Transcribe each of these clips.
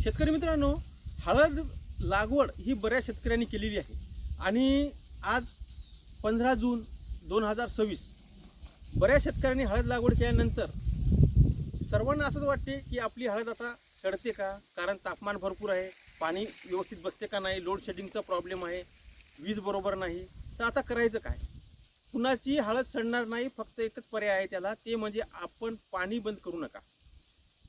शेतकरी मित्रांनो, हळद लागवड ही बऱ्याच शेतकऱ्यांनी केलेली आहे आणि आज 15 जून 2026 बऱ्याच शेतकऱ्यांनी हळद लागवड केल्यानंतर सर्वांना असंच वाटते की आपली हळद आता सडते का, कारण तापमान भरपूर आहे, पाणी व्यवस्थित बसते का नाही, लोड शेडिंगचा प्रॉब्लेम आहे, वीज बरोबर नाही, तर आता करायचं काय. कुणाची हळद सडणार नाही, फक्त एकच पर्याय आहे त्याला, ते म्हणजे आपण पाणी बंद करू नका.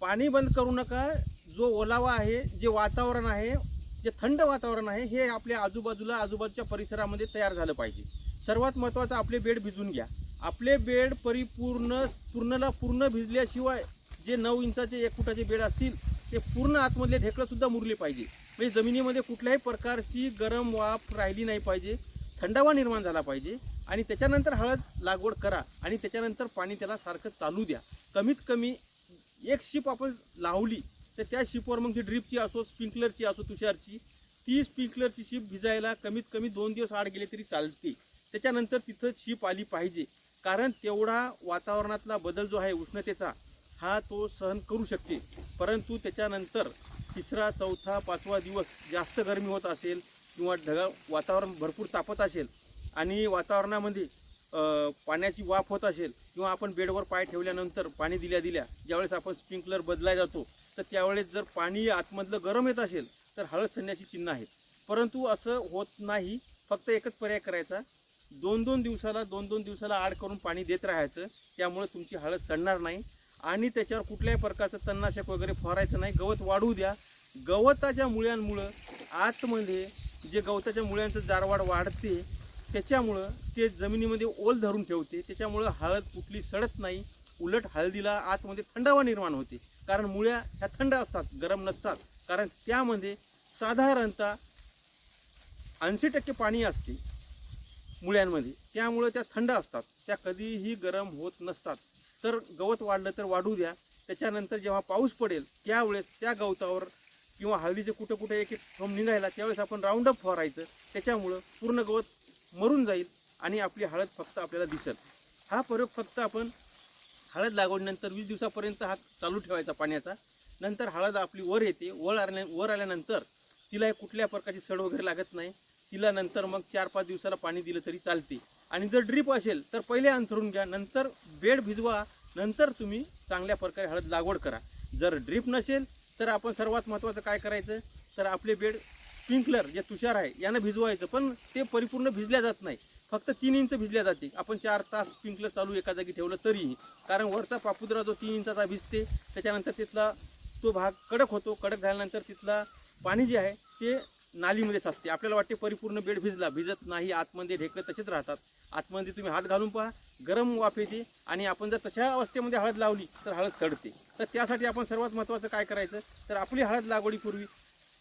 पाणी बंद करू नका. जो ओलावा आहे, जे वातावरण आहे, जे थंड वातावरण आहे, हे आपल्या आजूबाजूच्या परिसरामध्ये तयार झालं पाहिजे. सर्वात महत्त्वाचं, आपले बेड भिजून घ्या. आपले बेड पूर्ण भिजल्याशिवाय जे 9 इंचाचे 1 फुटाचे बेड असतील ते पूर्ण आतमधले ढेकळंसुद्धा मुरले पाहिजे. म्हणजे जमिनीमध्ये कुठल्याही प्रकारची गरम वाफ राहिली नाही पाहिजे, थंडावा निर्माण झाला पाहिजे आणि त्याच्यानंतर हळद लागवड करा आणि त्याच्यानंतर पाणी त्याला सारखं चालू द्या. कमीत कमी एक शिप आपण लावली तर त्या शिपवर मग ती ड्रीपची असो, स्प्रिंकलरची असो, तुषारची, ती स्प्रिंकलरची शिप भिजायला कमीत कमी 2 दिवस आड गेले तरी चालते. त्याच्यानंतर तिथं शिप आली पाहिजे, कारण तेवढा वातावरणातला बदल जो आहे उष्णतेचा, हा तो सहन करू शकते. परंतु त्याच्यानंतर 3रा 4था 5वा दिवस जास्त गरमी होत असेल किंवा ढगाळ वातावरण भरपूर तापत असेल आणि वातावरणामध्ये पाण्याची वाफ होत असेल किंवा आपण बेडवर पाय ठेवल्यानंतर पाणी दिल्या ज्यावेळेस आपण स्प्रिंकलर बदलायला जातो तर त्यावेळेस जर पाणी आतमधलं गरम येत असेल तर हळद सडण्याची चिन्ह आहेत. परंतु असं होत नाही. फक्त एकच पर्याय करायचा, 2-2 दिवसाला आड करून पाणी देत राहायचं. त्यामुळे तुमची हळद सडणार नाही आणि त्याच्यावर कुठल्याही प्रकारचं तणनाशक वगैरे फवारायचं नाही. गवत वाढू द्या. गवताच्या मुळ्यांमुळं आतमध्ये जे गवताच्या मुळ्यांचं जारवाढ वाढते, त्याच्यामुळं ते जमिनीमध्ये ओल धरून ठेवते. त्याच्यामुळं हळद कुठली सडत नाही, उलट हळदीला आतमध्ये थंडावा निर्माण होते. कारण मुळ्या ह्या थंड असतात, गरम नसतात, कारण त्यामध्ये साधारणतः 80% पाणी असते मुळ्यांमध्ये. त्यामुळं त्या थंड असतात, त्या कधीही गरम होत नसतात. तर गवत वाढलं तर वाढू द्या. त्याच्यानंतर जेव्हा पाऊस पडेल त्यावेळेस त्या गवतावर किंवा हळदीचे कुठं एक थंब निघायला त्यावेळेस आपण राऊंडअप फवारायचं. त्याच्यामुळं पूर्ण गवत मरून जाईल आणि आपली हळद फक्त आपल्याला दिसेल. हा प्रयोग फक्त आपण हळद लागवडीनंतर 20 दिवसापर्यंत हा चालू ठेवायचा पाण्याचा. नंतर हळद आपली वर येते. वर आल्यानंतर तिला कुठल्या प्रकारची सड वगैरे लागत नाही. तिला नंतर मग 4-5 दिवसाला पाणी दिलं तरी चालते. आणि जर ड्रीप असेल तर पहिले अंथरून घ्या, नंतर बेड भिजवा, नंतर तुम्ही चांगल्या प्रकारे हळद लागवड करा. जर ड्रीप नसेल तर आपण सर्वात महत्त्वाचं काय करायचं, तर आपले बेड स्प्रिंकलर जे तुषार आहे यानं भिजवायचं. पण ते परिपूर्ण भिजल्या जात नाही, फक्त 3 इंच भिजल्या जाते. आपण 4 तास स्प्रिंकलर चालू एका जागी ठेवलं तरीही, कारण वरचा पापुद्रा जो 3 इंचाचा भिजते, त्याच्यानंतर तिथला तो भाग कडक होतो. कडक झाल्यानंतर तिथला पाणी जे आहे ते नालीमध्येच असते. आपल्याला वाटते परिपूर्ण बेड भिजत नाही. आतमध्ये ढेकळं तसेच राहतात. आतमध्ये तुम्ही हात घालून पहा, गरम वाफ येते आणि आपण जर तशा अवस्थेमध्ये हळद लावली तर हळद सडते. तर त्यासाठी आपण सर्वात महत्त्वाचं काय करायचं, तर आपली हळद लागवडीपूर्वी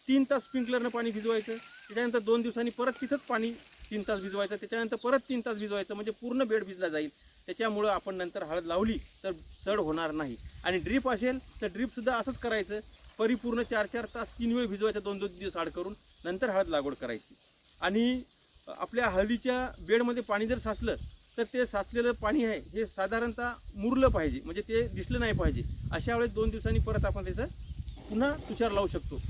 3 तास स्प्रिंकलरनं पाणी भिजवायचं. त्याच्यानंतर 2 दिवसांनी परत तिथंच पाणी 3 तास भिजवायचं. त्याच्यानंतर परत 3 तास भिजवायचं, म्हणजे पूर्ण बेड भिजला जाईल. त्याच्यामुळं आपण नंतर हळद लावली तर सड होणार नाही. आणि ड्रीप असेल तर ड्रीपसुद्धा असंच करायचं, परिपूर्ण 4-4 तास 3 वेळ भिजवायचं, 2-2 दिवस आड करून नंतर हळद लागवड करायची. आणि आपल्या हळदीच्या बेडमध्ये पाणी जर साचलं तर ते साचलेलं पाणी आहे हे साधारणतः मुरलं पाहिजे, म्हणजे ते दिसलं नाही पाहिजे. अशा वेळेस 2 दिवसांनी परत आपण त्याचं पुन्हा तुषार लावू शकतो.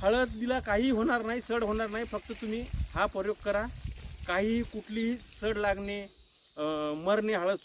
हळदीला काही होणार नाही, सड होणार नाही. फक्त तुम्ही हा प्रयोग करा. काही कुठलीही सड लागणे, मरणे, हळद